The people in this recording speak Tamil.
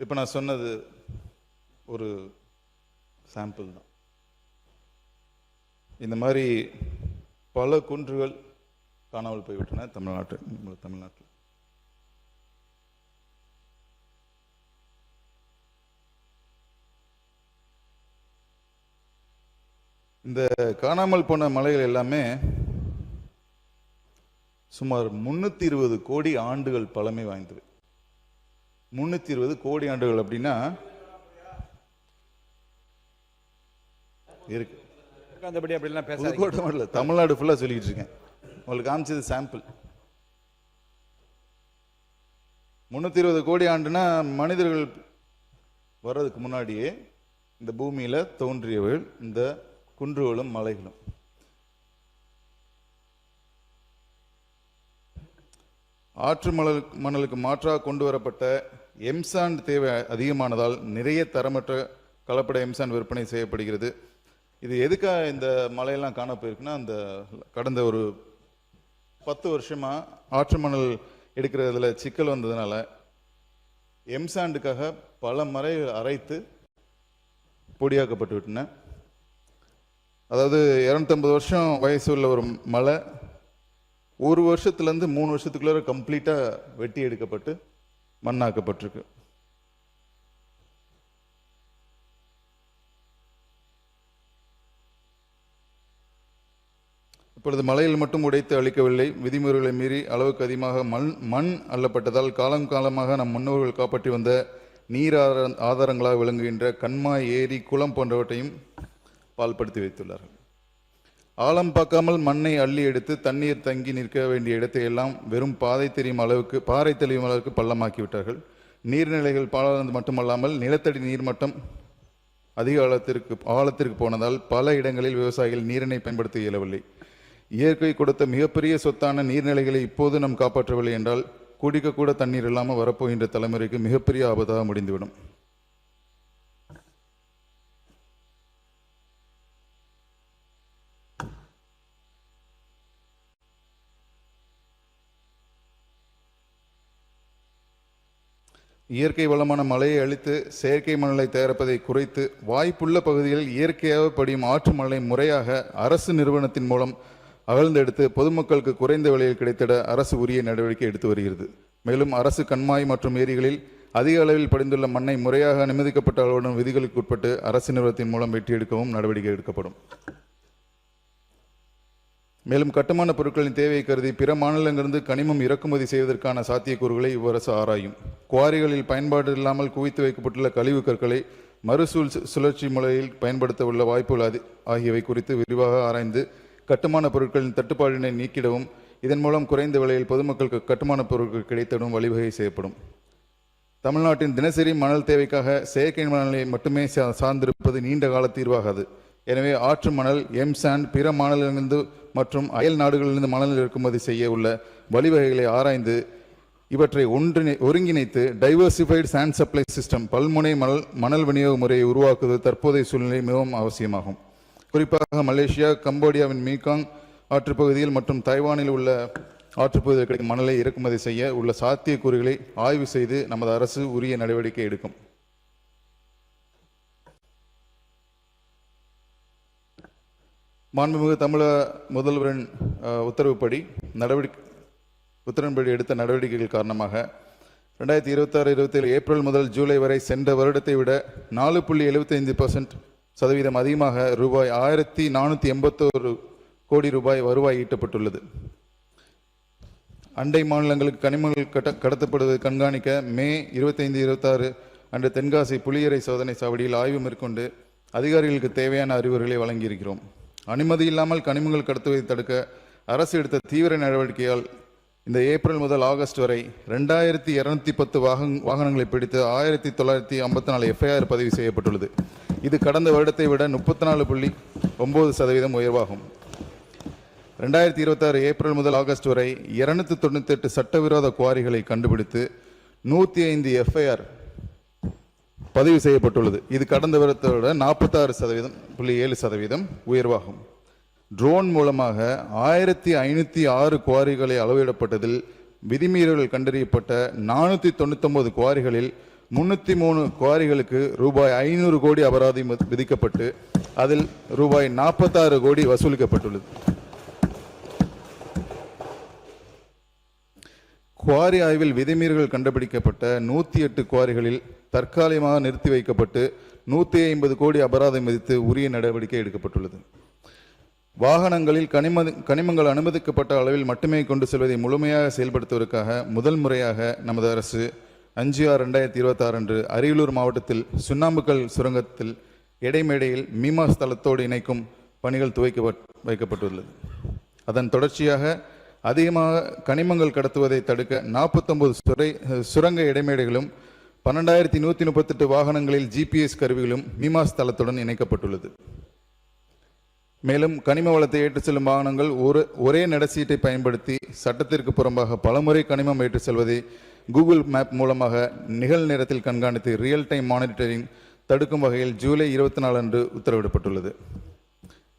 இப்போ நான் சொன்னது ஒரு சாம்பிள் தான். இந்த மாதிரி பல குன்றுகள் காணாமல் போய்விட்டன தமிழ்நாட்டில். இந்த காணாமல் போன மலைகள் எல்லாமே சுமார் 320 கோடி ஆண்டுகள் பழமை வாய்ந்தது. 320 கோடி ஆண்டுகள் அப்படின்னா இருக்கு. தமிழ்நாடு ஃபுல்லா சொல்லிட்டு இருக்கேன். உங்களுக்கு காமிச்சது சாம்பிள். 320 கோடி ஆண்டுனா மனிதர்கள் வர்றதுக்கு முன்னாடியே இந்த பூமியில தோன்றியவர்கள் இந்த குன்றுகளும் மலைகளும். ஆற்று மணலுக்கு மாற்றாக கொண்டு வரப்பட்ட எம்சாண்ட் தேவை அதிகமானதால் நிறைய தரமற்ற கலப்பட எம்சாண்ட் விற்பனை செய்யப்படுகிறது. இது எதுக்காக இந்த மலையெல்லாம் காண போயிருக்குன்னா, அந்த கடந்த ஒரு 10 வருஷமா ஆற்று மணல் எடுக்கிறதுல சிக்கல் வந்ததுனால எம்சாண்டுக்காக பல மலைகள் அரைத்து பொடியாக்கப்பட்டு விட்டன. அதாவது 250 வருஷம் வயசு உள்ள ஒரு மலை 1 வருஷத்துலேருந்து 3 வருஷத்துக்குள்ள கம்ப்ளீட்டாக வெட்டி எடுக்கப்பட்டு மண்ணாக்கப்பட்டிருக்கு. இப்பொழுது மலையில் மட்டும் உடைத்து அளிக்கவில்லை, விதிமுறைகளை மீறி அளவுக்கு அதிகமாக மண் அள்ளப்பட்டதால் காலம் காலமாக நம் முன்னோர்கள் காப்பாற்றி வந்த நீர் ஆதாரங்களாக விளங்குகின்ற கண்மாய், ஏரி, குளம் போன்றவற்றையும் பால்படுத்தி வைத்துள்ளார்கள். ஆழம் பார்க்காமல் மண்ணை அள்ளி எடுத்து தண்ணீர் தங்கி நிற்க வேண்டிய இடத்தை எல்லாம் வெறும் பாறை தெரியும் அளவுக்கு பள்ளமாக்கி விட்டார்கள். நீர்நிலைகள் பாழானது மட்டுமல்லாமல் நிலத்தடி நீர்மட்டம் அதிக ஆழத்திற்கு போனதால் பல இடங்களில் விவசாயிகள் நீரினை பயன்படுத்த இயலவில்லை. இயற்கை கொடுத்த மிகப்பெரிய சொத்தான நீர்நிலைகளை இப்போது நாம் காப்பாற்றவில்லை என்றால் குடிக்க கூட தண்ணீர் இல்லாமல் வரப்போகின்ற தலைமுறைக்கு மிகப்பெரிய ஆபத்தாக முடிந்துவிடும். இயற்கை வளமான மலையை அழித்து செயற்கை மணலை தயாரிப்பதை குறைத்து வாய்ப்புள்ள பகுதிகளில் இயற்கையாக படியும் ஆற்று மணலை முறையாக அரசு நிறுவனத்தின் மூலம் அகழ்ந்தெடுத்து பொதுமக்களுக்கு குறைந்த விலையில் கிடைத்திட அரசு உரிய நடவடிக்கை எடுத்து வருகிறது. மேலும் அரசு கண்மாய் மற்றும் ஏரிகளில் அதிக அளவில் படிந்துள்ள மண்ணை முறையாக அனுமதிக்கப்பட்ட அளவுடன் விதிகளுக்கு உட்பட்டு அரசு நிறுவனத்தின் மூலம் வெட்டி எடுக்கவும் நடவடிக்கை எடுக்கப்படும். மேலும் கட்டுமான பொருட்களின் தேவையை கருதி பிற மாநிலங்களிலிருந்து கனிமம் இறக்குமதி செய்வதற்கான சாத்தியக்கூறுகளை இவ்வரசு ஆராயும். குவாரிகளில் பயன்பாடு இல்லாமல் குவித்து வைக்கப்பட்டுள்ள கழிவு கற்களை சுழற்சி முறையில் பயன்படுத்த உள்ள வாய்ப்புகள் ஆகியவை குறித்து விரிவாக ஆராய்ந்து கட்டுமான பொருட்களின் தட்டுப்பாடினை நீக்கிடவும் இதன் மூலம் குறைந்த விலையில் பொதுமக்களுக்கு கட்டுமான பொருட்கள் கிடைத்திடவும் வழிவகை செய்யப்படும். தமிழ்நாட்டின் தினசரி மணல் தேவைக்காக செயற்கை மணலை மட்டுமே சார்ந்திருப்பது நீண்ட கால தீர்வாகாது. எனவே ஆற்று மணல், எம்சாண்ட், பிற மாநிலங்களிலிருந்து மற்றும் அயல் நாடுகளிலிருந்து மணல் இறக்குமதி செய்ய உள்ள வழிவகைகளை ஆராய்ந்து இவற்றை ஒருங்கிணைத்து டைவர்சிஃபைடு சாண்ட் சப்ளை சிஸ்டம் பல்முனை மணல் விநியோக முறையை உருவாக்குவது தற்போதைய சூழ்நிலை மிகவும் அவசியமாகும். குறிப்பாக மலேசியா, கம்போடியாவின் மீகாங் ஆற்றுப்பகுதியில் மற்றும் தைவானில் உள்ள ஆற்றுப்பகுதியில் கிடைக்கும் மணலை இறக்குமதி செய்ய உள்ள சாத்தியக்கூறுகளை ஆய்வு செய்து நமது அரசு உரிய நடவடிக்கை எடுக்கும். மாண்புமிகு தமிழக முதல்வரின் உத்தரவுப்படி எடுத்த நடவடிக்கைகள் காரணமாக 2026-27 ஏப்ரல் முதல் ஜூலை வரை சென்ற வருடத்தை விட 4.75% அதிகமாக ரூபாய் 1481 கோடி ரூபாய் வருவாய் ஈட்டப்பட்டுள்ளது. அண்டை மாநிலங்களுக்கு கனிமங்கள் கடத்தப்படுவதை கண்காணிக்க மே 25-26 அன்று தென்காசி புலியரை சோதனை சாவடியில் ஆய்வு மேற்கொண்டு அதிகாரிகளுக்கு தேவையான அறிவுரைகளை வழங்கியிருக்கிறோம். அனுமதி இல்லாமல் கனிமங்கள் கடத்துவதை தடுக்க அரசு எடுத்த தீவிர நடவடிக்கையால் இந்த ஏப்ரல் முதல் ஆகஸ்ட் வரை 2210 வாகனங்களை பிடித்து 1954 FIR பதிவு செய்யப்பட்டுள்ளது. இது கடந்த வருடத்தை விட 34.9% உயர்வாகும். 2026 ஏப்ரல் முதல் ஆகஸ்ட் வரை 298 சட்டவிரோத குவாரிகளை கண்டுபிடித்து 105 FIR பதிவு செய்யப்பட்டுள்ளது. இது கடந்த வருடத்தை விட 46.7% உயர்வாகும். ட்ரோன் மூலமாக 1506 குவாரிகளை அளவிடப்பட்டதில் விதிமீறல்கள் கண்டறியப்பட்ட 499 குவாரிகளில் 303 குவாரிகளுக்கு ரூபாய் 500 கோடி அபராதம் விதிக்கப்பட்டு அதில் ரூபாய் 46 கோடி வசூலிக்கப்பட்டுள்ளது. குவாரி ஆய்வில் விதிமீறல்கள் கண்டுபிடிக்கப்பட்ட 108 குவாரிகளில் தற்காலிகமாக நிறுத்தி வைக்கப்பட்டு 150 கோடி அபராதம் விதித்து உரிய நடவடிக்கை எடுக்கப்பட்டுள்ளது. வாகனங்களில் கனிமங்கள் அனுமதிக்கப்பட்ட அளவில் மட்டுமே கொண்டு செல்வதை முழுமையாக செயல்படுத்துவதற்காக முதல் முறையாக நமது அரசு 5/6/2026 அன்று அரியலூர் மாவட்டத்தில் சுண்ணாம்புக்கல் சுரங்கத்தில் இடைமேடையில் மீமா ஸ்தலத்தோடு இணைக்கும் பணிகள் வைக்கப்பட்டுள்ளது. அதன் தொடர்ச்சியாக அதிகமாக கனிமங்கள் கடத்துவதை தடுக்க 49 சுரங்க இடைமேடைகளும் 12,138 வாகனங்களில் GPS கருவிகளும் மீமா ஸ்தலத்துடன் இணைக்கப்பட்டுள்ளது. மேலும் கனிம வளத்தை ஏற்று செல்லும் வாகனங்கள் ஒரே நடசீட்டை பயன்படுத்தி சட்டத்திற்கு புறம்பாக பலமுறை கனிமம் ஏற்று செல்வதை கூகுள் மேப் மூலமாக நிகழ்நேரத்தில் கண்காணித்து ரியல் டைம் மானிட்டரிங் தடுக்கும் வகையில் ஜூலை 24 அன்று உத்தரவிடப்பட்டுள்ளது.